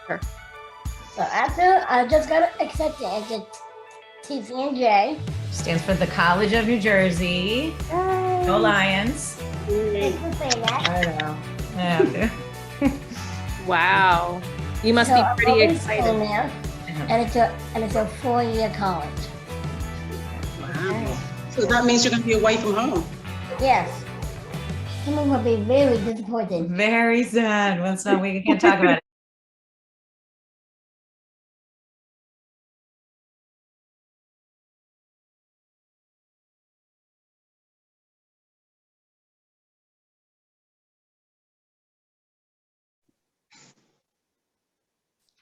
Sure. So after I just got accepted into TCNJ. Stands for the College of New Jersey. Go Lions. Thanks for saying that. I know. Yeah. Wow. You must be pretty excited. There, and it's a 4-year college. Wow. So that means you're going to be away from home. Yes. Someone will be very disappointed. Very sad. Well, so we can't talk about it.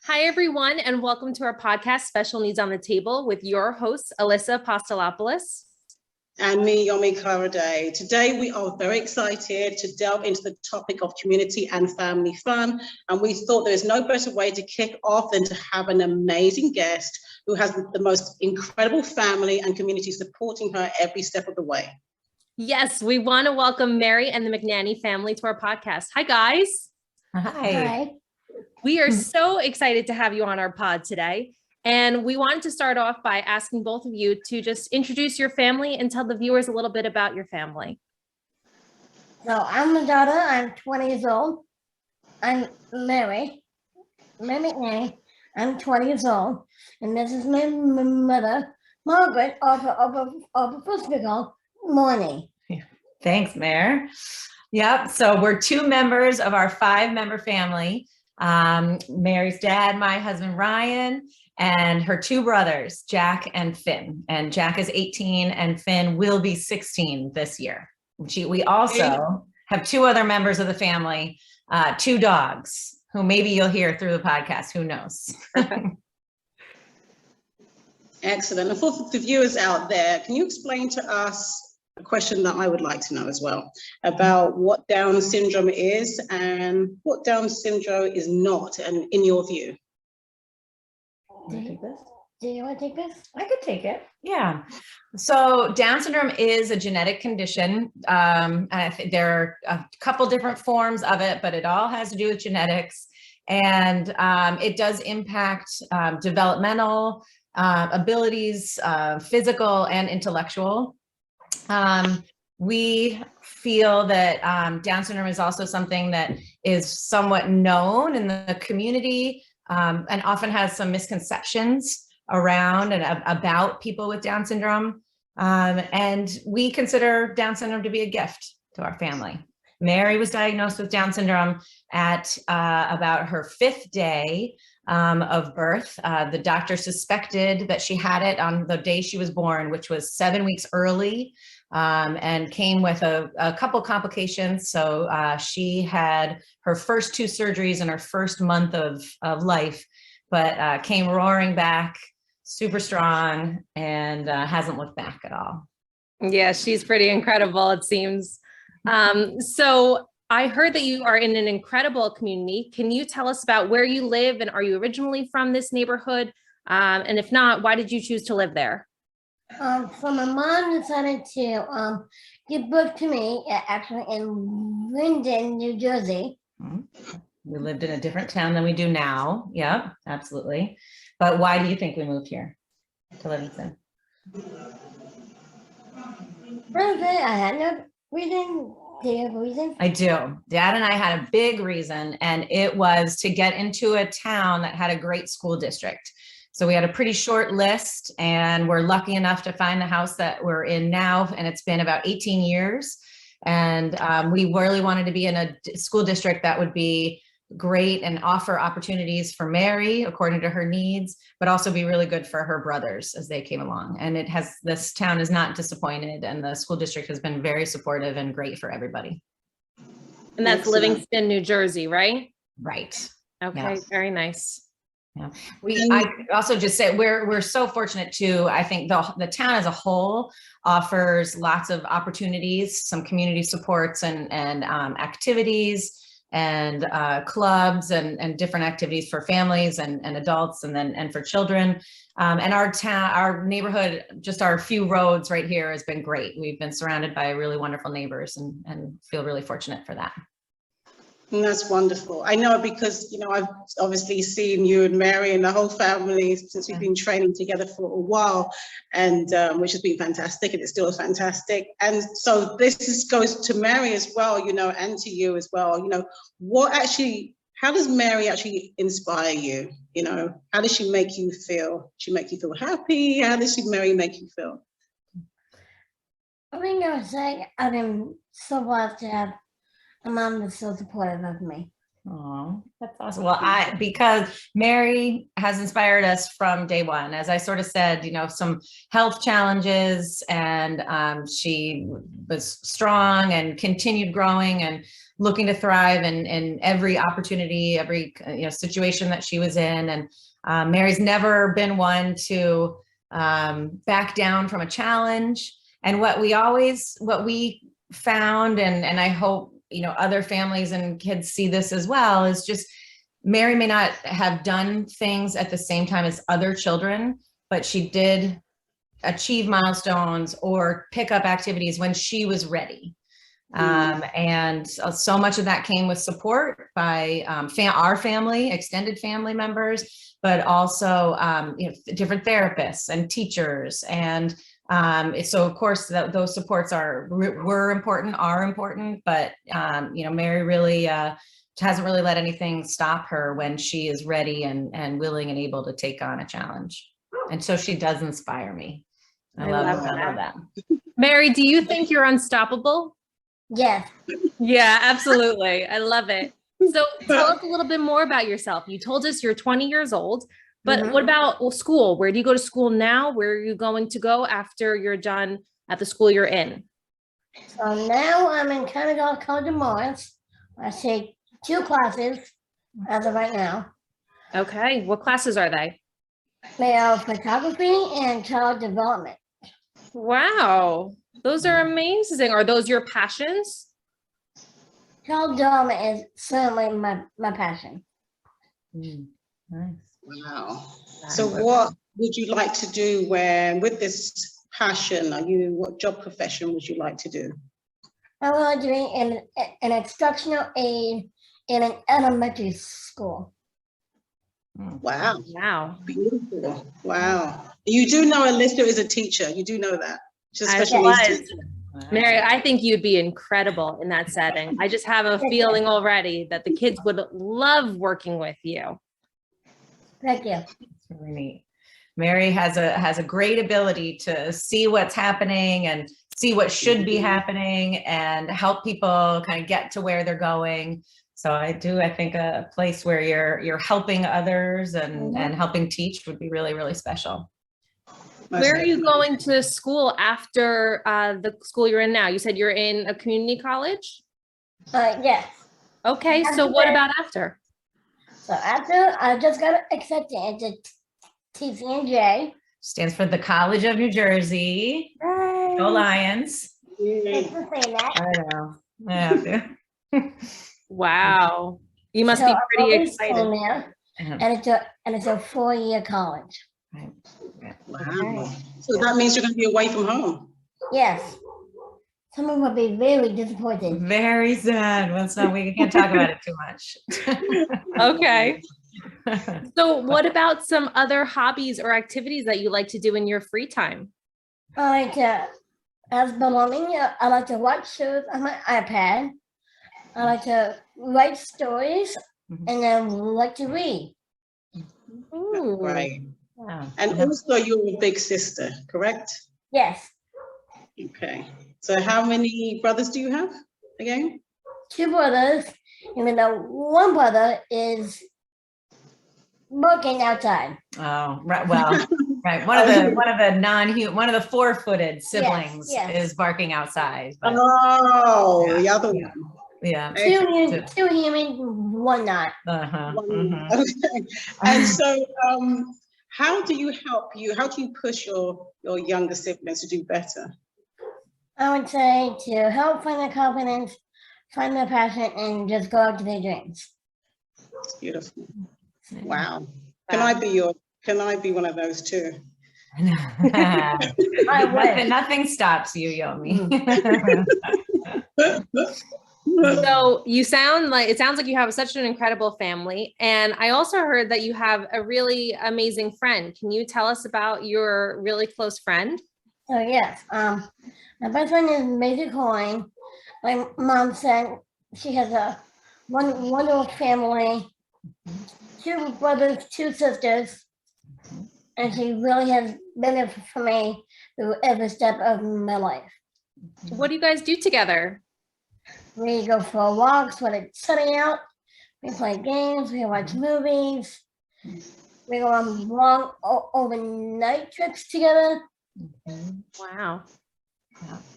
Hi, everyone, and welcome to our podcast, Special Needs on the Table, with your hosts, Alyssa Apostolopolous. And me, Yomi Karade. Today, we are very excited to delve into the topic of community and family fun. And we thought there is no better way to kick off than to have an amazing guest who has the most incredible family and community supporting her every step of the way. Yes, we want to welcome Mary and the McNany family to our podcast. Hi, guys. Hi. We are so excited to have you on our pod today. And we wanted to start off by asking both of you to just introduce your family and tell the viewers a little bit about your family. So I'm a daughter. I'm 20 years old. I'm Mary McNany. I'm 20 years old. And this is my mother, Margaret, of Apostolopolous, Marnie. Thanks, Mayor. Yep. So we're 2 members of our 5-member family. Mary's dad, my husband, Ryan, and her 2 brothers, Jack and Finn. And Jack is 18 and Finn will be 16 this year. We also have 2 other members of the family, 2 dogs, who maybe you'll hear through the podcast, who knows? Excellent. And for the viewers out there, can you explain to us a question that I would like to know as well about what Down syndrome is and what Down syndrome is not, and in your view? Do you want to take this? I could take it. Yeah. So Down syndrome is a genetic condition. I think there are a couple different forms of it, but it all has to do with genetics. And it does impact developmental abilities, physical and intellectual. We feel that Down syndrome is also something that is somewhat known in the community and often has some misconceptions around and about people with Down syndrome. And we consider Down syndrome to be a gift to our family. Mary was diagnosed with Down syndrome at about her 5th day of birth. The doctor suspected that she had it on the day she was born, which was 7 weeks early, and came with a couple complications. So she had her first 2 surgeries in her first month of life, but came roaring back, super strong, and hasn't looked back at all. Yeah, she's pretty incredible, it seems. So I heard that you are in an incredible community. Can you tell us about where you live, and are you originally from this neighborhood? And if not, why did you choose to live there? So my mom decided to give birth to me actually in Linden, New Jersey. We lived in a different town than we do now. Yeah, absolutely. But why do you think we moved here to Livingston? I had no reason. Do you have a reason? I do. Dad and I had a big reason, and it was to get into a town that had a great school district. So we had a pretty short list, and we're lucky enough to find the house that we're in now, and it's been about 18 years. And we really wanted to be in a school district that would be great and offer opportunities for Mary according to her needs, but also be really good for her brothers as they came along. And this town is not disappointed, and the school district has been very supportive and great for everybody. And that's Livingston, New Jersey, right? Right. Okay, Yeah. Very nice. Yeah. I also just say we're so fortunate too. I think the town as a whole offers lots of opportunities, some community supports and activities and clubs and different activities for families and adults and for children. And our neighborhood, just our few roads right here, has been great. We've been surrounded by really wonderful neighbors and feel really fortunate for that. And that's wonderful. I know because, you know, I've obviously seen you and Mary and the whole family since we've been training together for a while, and which has been fantastic, and it's still fantastic. And so goes to Mary as well, you know, and to you as well. You know, how does Mary actually inspire you? You know, how does she make you feel? She make you feel happy? How does Mary make you feel? I think I would say I've been so blessed to have a mom that's so supportive of me. Oh, that's awesome. Well, because Mary has inspired us from day one. As I sort of said, you know, some health challenges, and she was strong and continued growing and looking to thrive in every opportunity, every situation that she was in. And Mary's never been one to back down from a challenge. And what we found, and I hope, you know, other families and kids see this as well, is just Mary may not have done things at the same time as other children, but she did achieve milestones or pick up activities when she was ready. And so much of that came with support by our family, extended family members, but also different therapists and teachers. And so of course those supports are important, but Mary really hasn't really let anything stop her when she is ready and willing and able to take on a challenge. And so she does inspire me. I love that. Mary, do you think you're unstoppable? Yes. Yeah, absolutely. I love it. So tell us a little bit more about yourself. You told us you're 20 years old, but what about school? Where do you go to school now? Where are you going to go after you're done at the school you're in? So now I'm in Canada College of Morris. I take 2 classes as of right now. Okay. What classes are they? They are photography and child development. Wow. Those are amazing. Are those your passions? Child development is certainly my passion. Nice. Wow. So what would you like to do with this passion? What job profession would you like to do? I want to be an instructional aide in an elementary school. Wow. Wow. Beautiful. Wow. You do know Alyssa is a teacher. You do know that. She's a special needs teacher. Mary, I think you'd be incredible in that setting. I just have a feeling already that the kids would love working with you. Thank you. That's really neat. Mary has a great ability to see what's happening and see what should be happening and help people kind of get to where they're going. So I think a place where you're helping others and helping teach would be really, really special. Where are you going to school after the school you're in now? You said you're in a community college? Yes. Okay, so what about after? So after, I just got accepted into TCNJ. Stands for the College of New Jersey. Right. Go Lions. Thanks for saying that. I know. I have to. Wow. You must be pretty excited. There, and it's a 4-year college. Right. Wow. So that means you're going to be away from home. Yes. Someone will be very disappointed. Very sad. Well, we can't talk about it too much. Okay. So what about some other hobbies or activities that you like to do in your free time? I like to, as belonging, I like to watch shows on my iPad. I like to write stories and then like to read. Ooh. Right. Wow. And also you're a big sister, correct? Yes. Okay. So how many brothers do you have again? 2 brothers, even though one brother is working outside. Oh, right. Well, right. One of the 4-footed siblings is barking outside. But, the other one. Yeah. 2 human, 1 not. Okay. And so how do you push your younger siblings to do better? I would say to help find their confidence, find their passion, and just go out to their dreams. Beautiful. Wow. Can I be one of those too? Nothing stops you, Yomi. So you sound like, it sounds like you have such an incredible family. And I also heard that you have a really amazing friend. Can you tell us about your really close friend? So yes, my best friend is Major Coin. My mom said she has a wonderful family, 2 brothers, 2 sisters, and she really has been there for me through every step of my life. What do you guys do together? We go for walks when it's sunny out. We play games. We watch movies. We go on long overnight trips together. Wow.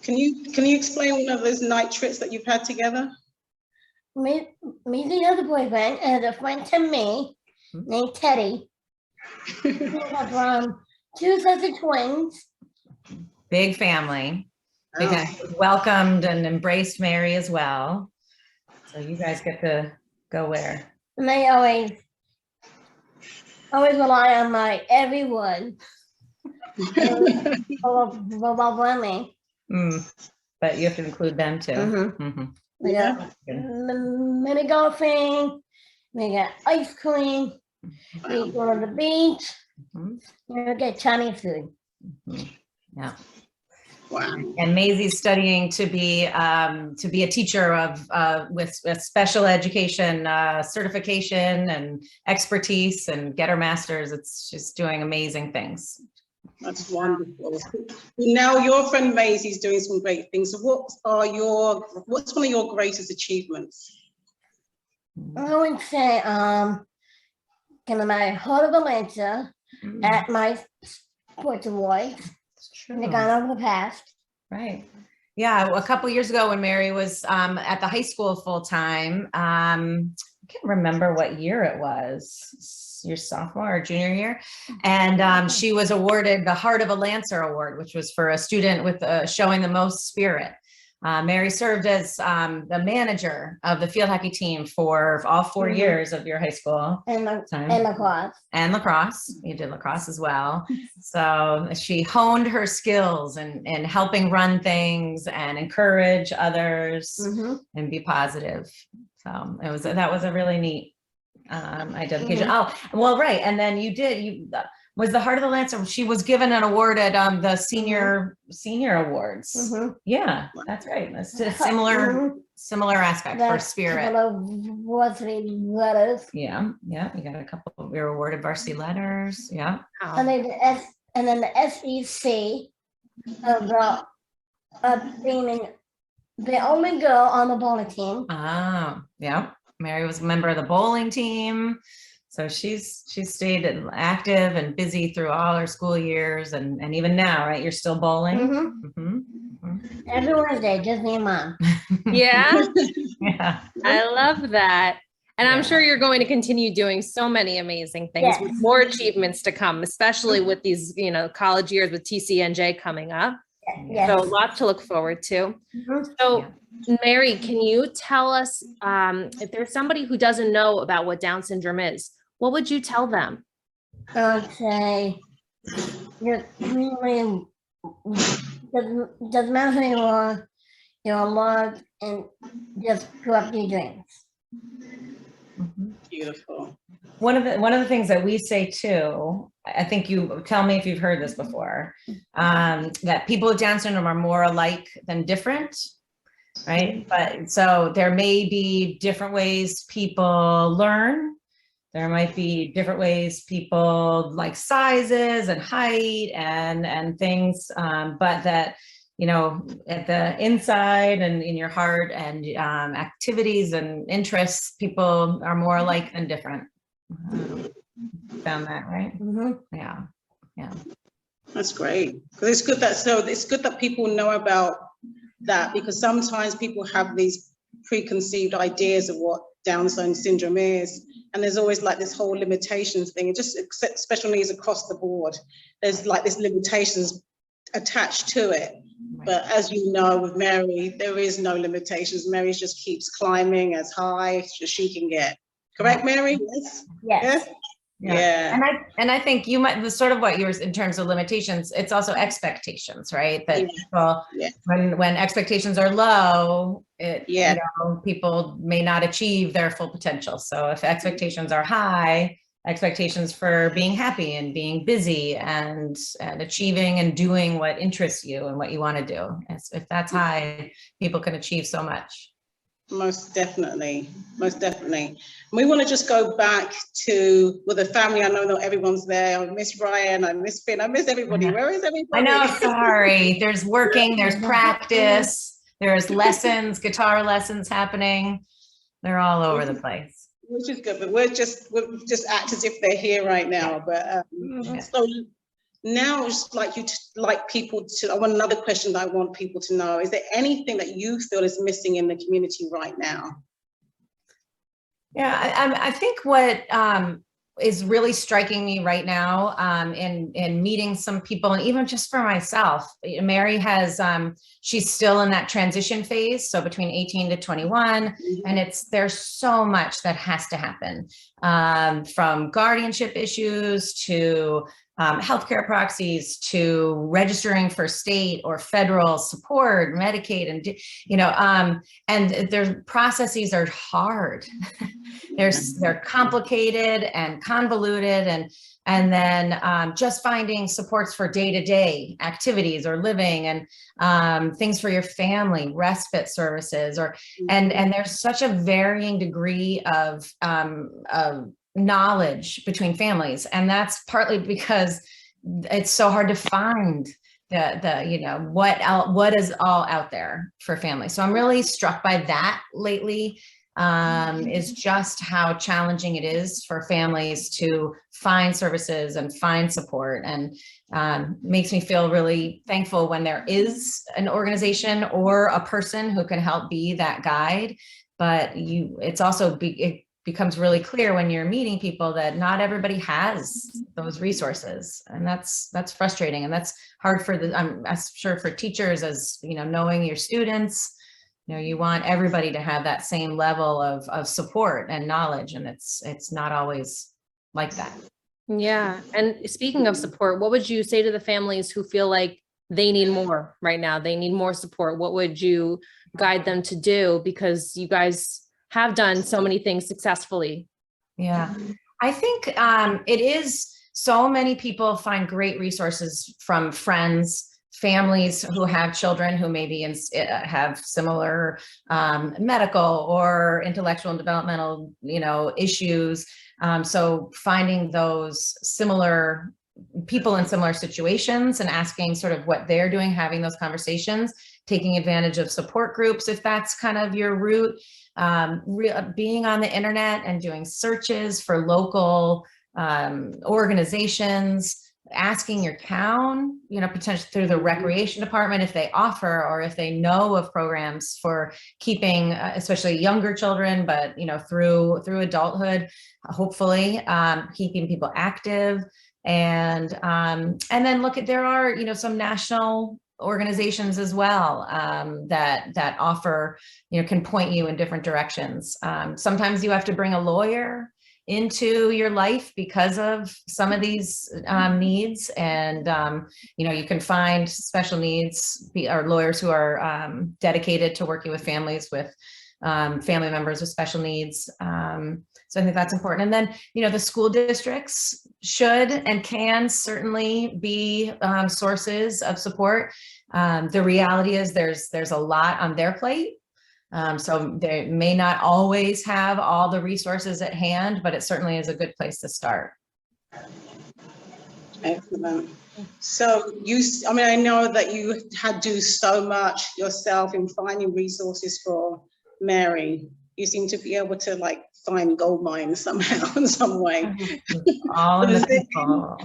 Can you explain one of those night trips that you've had together? Me has a boyfriend and has a friend to me named Teddy. We have 2 sets of twins. Big family. We Oh. got welcomed and embraced Mary as well. So you guys get to go where? And they always rely on my every word. About me. But you have to include them too. Mhm. We got mini golfing. We got ice cream. We go to the beach. We get Chinese food. Yeah. Wow. And Maisie's studying to be a teacher of with special education certification and expertise and get her master's. She's doing amazing things. That's wonderful. Now your friend Maisie's doing some great things. So what's one of your greatest achievements? I would say getting my Heart of Atlanta at my sports awards. And they got over the past. Right. Yeah. A couple years ago when Mary was at the high school full time, I can't remember what year it was, your sophomore or junior year. And she was awarded the Heart of a Lancer Award, which was for a student with showing the most spirit. Mary served as the manager of the field hockey team for all 4 years of your high school time. And lacrosse. And lacrosse. You did lacrosse as well. So she honed her skills in helping run things and encourage others and be positive. So that was a really neat identification. Oh, well, right. And then you was the Heart of the Lancer. She was given an award at the senior awards. Yeah, that's right. That's a similar aspect for spirit. Varsity letters. Yeah. You got a couple. We were awarded varsity letters. Yeah. And then the SEC of being the only girl on the bowling team. Oh, yeah. Mary was a member of the bowling team. So she's stayed active and busy through all her school years and even now, right? You're still bowling? Every Wednesday, just me and Mom. Yeah. Yeah. I love that. And I'm sure you're going to continue doing so many amazing things with more achievements to come, especially with these, college years with TCNJ coming up. Yes. So lots to look forward to. So Mary, can you tell us if there's somebody who doesn't know about what Down syndrome is, what would you tell them? I would say you're really doesn't matter who you are, you're loved, and just go after your dreams. Beautiful. One of the things that we say too, I think you tell me if you've heard this before, that people with Down syndrome are more alike than different, right? But so there may be different ways people learn. There might be different ways people like sizes and height and things, but that, at the inside and in your heart and activities and interests, people are more alike than different. Found that, right? Yeah. That's great. Because it's good that people know about that, because sometimes people have these preconceived ideas of what Down syndrome is. And there's always like this whole limitations thing, just special needs across the board. There's like this limitations attached to it. Right. But as you know, with Mary, there is no limitations. Mary just keeps climbing as high as she can get. Correct, Mary? Yes. Yes. Yeah. And I think you might, the sort of what yours in terms of limitations, it's also expectations, right? That people, when expectations are low, people may not achieve their full potential. So if expectations are high, expectations for being happy and being busy and achieving and doing what interests you and what you want to do. If that's high, people can achieve so much. Most definitely, most definitely. We want to just go back to the family. I know not everyone's there. I miss Ryan, I miss Finn, I miss everybody. Where is everybody? I know, sorry. There's working, there's practice, there's lessons, guitar lessons happening. They're all over the place. Which is good, but we're just act as if they're here right now. But so now, just like people to, I want another question that I want people to know. Is there anything that you feel is missing in the community right now? Yeah, I think what is really striking me right now in meeting some people, and even just for myself, Mary has, she's still in that transition phase. So between 18 to 21, and there's so much that has to happen, from guardianship issues to healthcare proxies to registering for state or federal support, Medicaid, and and their processes are hard. They're complicated and convoluted, and then just finding supports for day-to-day activities or living, and things for your family, respite services, and there's such a varying degree of knowledge between families, and that's partly because it's so hard to find what is all out there for families. So I'm really struck by that lately, is just how challenging it is for families to find services and find support, and makes me feel really thankful when there is an organization or a person who can help be that guide. But it becomes really clear when you're meeting people that not everybody has those resources, and that's frustrating, and that's hard for I'm sure for teachers, as knowing your students. You want everybody to have that same level of support and knowledge, and it's not always like that. Yeah. And speaking of support, what would you say to the families who feel like they need more right now? They need more support. What would you guide them to do? Because you guys have done so many things successfully. Yeah, I think it is, so many people find great resources from friends, families who have children who maybe have similar medical or intellectual and developmental issues. So finding those similar people in similar situations and asking sort of what they're doing, having those conversations, taking advantage of support groups if that's kind of your route, being on the internet and doing searches for local organizations, asking your town, potentially through the recreation department if they offer, or if they know of programs for keeping especially younger children, but through adulthood, hopefully keeping people active. And then there are some national organizations as well that offer, can point you in different directions. Sometimes you have to bring a lawyer into your life because of some of these needs, and you can find special needs or lawyers who are dedicated to working with families with family members with special needs. So I think that's important. And then, the school districts should and can certainly be sources of support. The reality is there's a lot on their plate. So they may not always have all the resources at hand, but it certainly is a good place to start. Excellent. So I know that you had to do so much yourself in finding resources for Mary. You seem to be able to find gold mines somehow in some way. All of the people.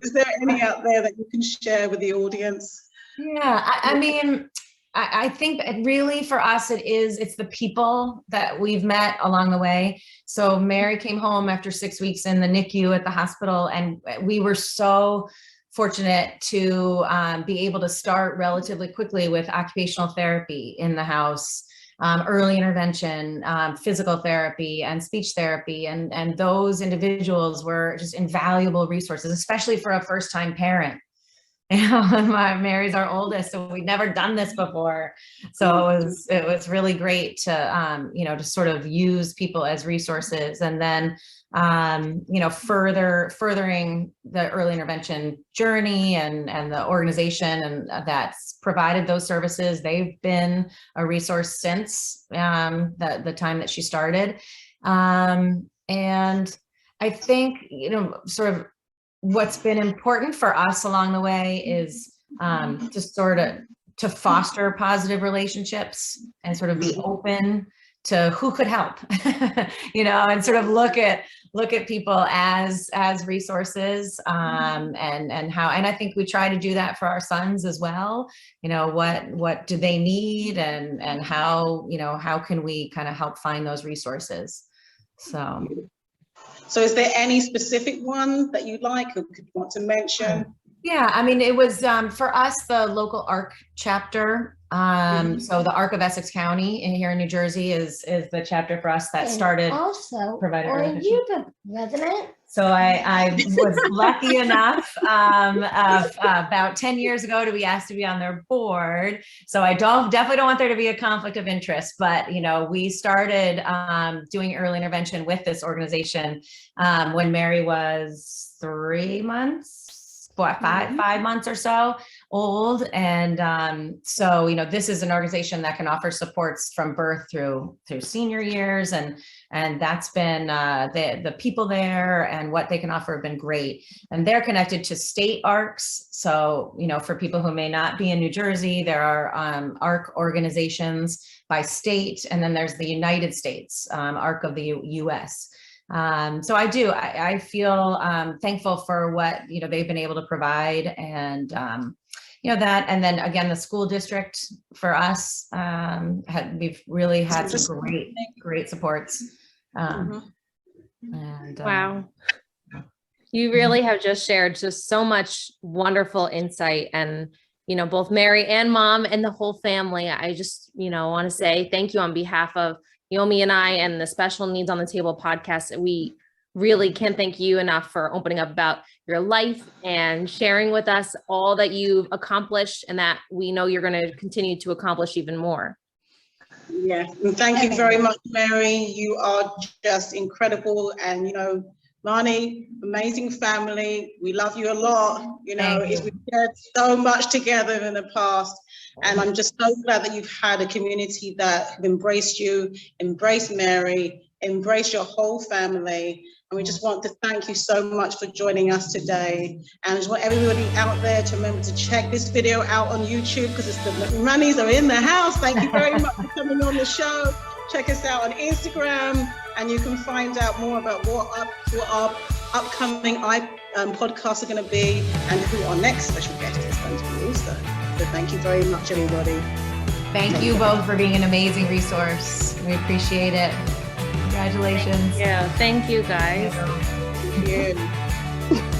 Is there any out there that you can share with the audience? Yeah, I mean, I think really for us, it's the people that we've met along the way. So Mary came home after 6 weeks in the NICU at the hospital, and we were so fortunate to be able to start relatively quickly with occupational therapy in the house. early intervention, physical therapy and speech therapy. And those individuals were just invaluable resources, especially for a first-time parent. Mary's our oldest, so we'd never done this before. So it was really great to, to sort of use people as resources. And then, furthering the early intervention journey and the organization and that's provided those services. They've been a resource since the time that she started. And I think, sort of what's been important for us along the way is just sort of to foster positive relationships and sort of be open to who could help, and sort of look at people as resources, and how, and I think we try to do that for our sons as well. What do they need, and how can we kind of help find those resources? So is there any specific one that you'd like or could want to mention? Yeah, I mean, it was for us, the local ARC chapter. So the ARC of Essex County here in New Jersey is the chapter for us that started. Also, provided are early you the president? So I was lucky enough about 10 years ago to be asked to be on their board. So I definitely don't want there to be a conflict of interest, but we started doing early intervention with this organization when Mary was 3 months. 5 months or so old. And so, this is an organization that can offer supports from birth through senior years. And that's been the people there and what they can offer have been great. And they're connected to state ARCs. So, for people who may not be in New Jersey, there are ARC organizations by state. And then there's the United States ARC of the US. So I feel thankful for what they've been able to provide, and that, and then again the school district for us we've really had some great supports. And wow, you really have just shared just so much wonderful insight, and both Mary and Mom and the whole family. I just want to say thank you on behalf of Yomi and I and the Special Needs on the Table podcast. We really can't thank you enough for opening up about your life and sharing with us all that you've accomplished and that we know you're going to continue to accomplish even more. Yeah, and thank you very much, Mary. You are just incredible. And, Marnie, amazing family. We love you a lot. We've shared so much together in the past. And I'm just so glad that you've had a community that have embraced you, embraced Mary, embraced your whole family. And we just want to thank you so much for joining us today. And I just want everybody out there to remember to check this video out on YouTube, because it's the McNannies are in the house. Thank you very much for coming on the show. Check us out on Instagram, and you can find out more about what our upcoming podcasts are going to be and who our next special guest is going to be also. So thank you very much, everybody. Thank you both for being an amazing resource. We appreciate it. Congratulations. Yeah, thank you guys. Thank you.